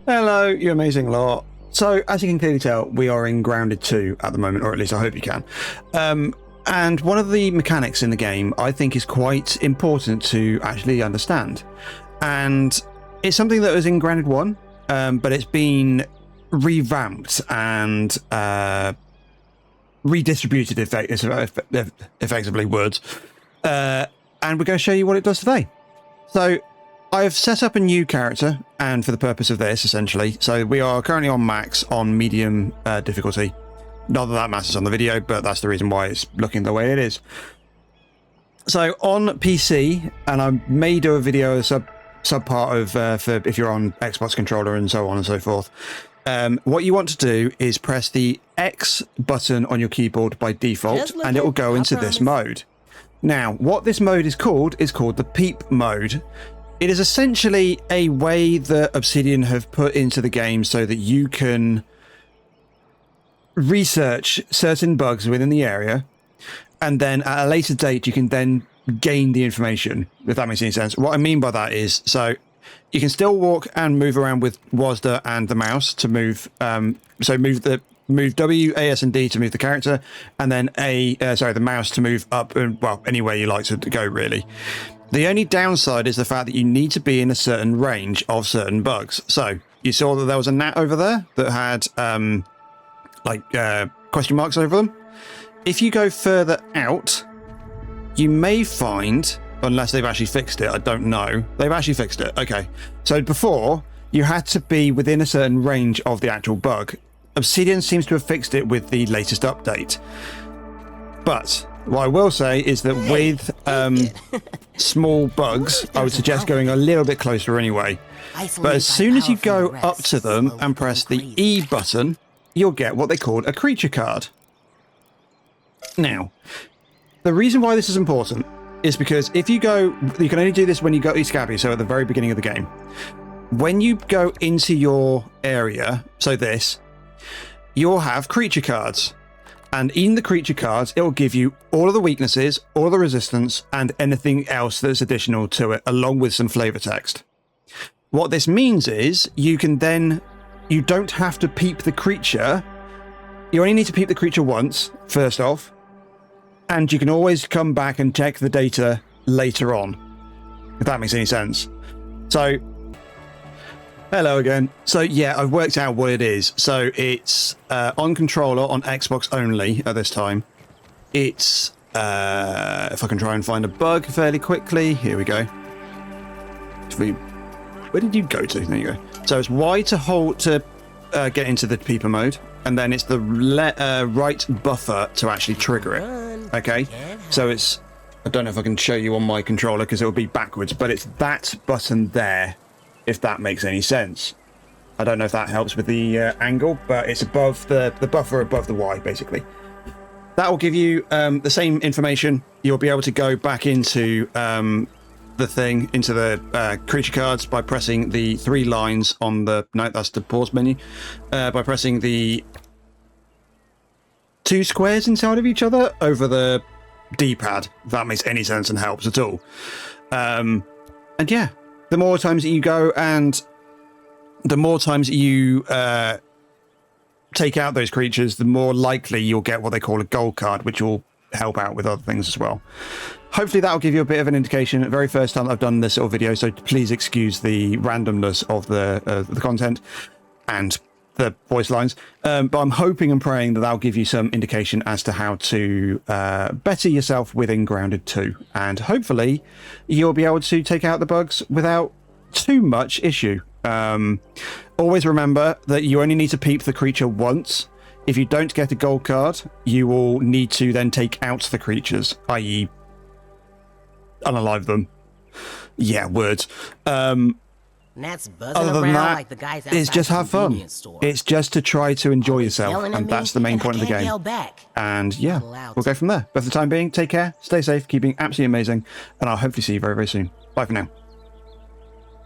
Hello, you amazing lot. So, as you can clearly tell, we are in Grounded 2 at the moment, or at least I hope you can. And one of the mechanics in the game I think is quite important to actually understand. And it's something that was in Grounded 1, but it's been revamped and redistributed, effectively words. And we're going to show you what it does today. So, I've set up a new character, and for the purpose of this, essentially. So we are currently on max on medium difficulty. Not that that matters on the video, but that's the reason why it's looking the way it is. So on PC, and I may do a video, a sub part of for if you're on Xbox controller and so on and so forth. What you want to do is press the X button on your keyboard by default, and it will go into this mode. Now, what this mode is called the peep mode. It is essentially a way that Obsidian have put into the game so that you can research certain bugs within the area, and then at a later date you can then gain the information, if that makes any sense. What I mean by that is, so you can still walk and move around with WASD and the mouse to move, so move W, A, S, and D to move the character, and then the mouse to move up, and well, anywhere you like to go, really. The only downside is the fact that you need to be in a certain range of certain bugs. So you saw that there was a gnat over there that had question marks over them. If you go further out, you may find, unless they've actually fixed it, I don't know. They've actually fixed it. Okay. So before, you had to be within a certain range of the actual bug. Obsidian seems to have fixed it with the latest update. But what I will say is that with small bugs, I would suggest going a little bit closer anyway. But as soon as you go up to them and press the E button, you'll get what they call a creature card. Now, the reason why this is important is because if you go, you can only do this when you go to Scabby, so at the very beginning of the game. When you go into your area, so this, you'll have creature cards. And in the creature cards, it will give you all of the weaknesses, all of the resistance, and anything else that's additional to it, along with some flavor text. What this means is you don't have to peep the creature. You only need to peep the creature once, first off, and you can always come back and check the data later on, if that makes any sense. So, hello again. So yeah, I've worked out what it is. So it's on controller on Xbox only at this time. It's if I can try and find a bug fairly quickly. Here we go. Where did you go to? There you go. So it's Y to hold to get into the peeper mode, and then it's the right buffer to actually trigger it. Okay. So it's, I don't know if I can show you on my controller because it will be backwards, but it's that button there, if that makes any sense. I don't know if that helps with the angle, but it's above the buffer above the Y, basically. That will give you the same information. You'll be able to go back into the thing, into the creature cards by pressing the 3 lines on the, no, that's the pause menu, by pressing the 2 squares inside of each other over the D-pad, if that makes any sense and helps at all. And yeah, the more times that you go and the more times you take out those creatures, the more likely you'll get what they call a gold card, which will help out with other things as well. Hopefully that'll give you a bit of an indication. The very first time I've done this sort of video, so please excuse the randomness of the content and the voice lines. But I'm hoping and praying that that'll give you some indication as to how to better yourself within Grounded 2. And hopefully you'll be able to take out the bugs without too much issue. Always remember that you only need to peep the creature once. If you don't get a gold card, you will need to then take out the creatures, i.e. unalive them. Yeah, words. Other than that, it's just have fun. It's just to try to enjoy yourself, and that's the main point of the game. And yeah, we'll go from there. But for the time being, take care, stay safe, keeping absolutely amazing, and I'll hopefully see you very, very soon. Bye for now.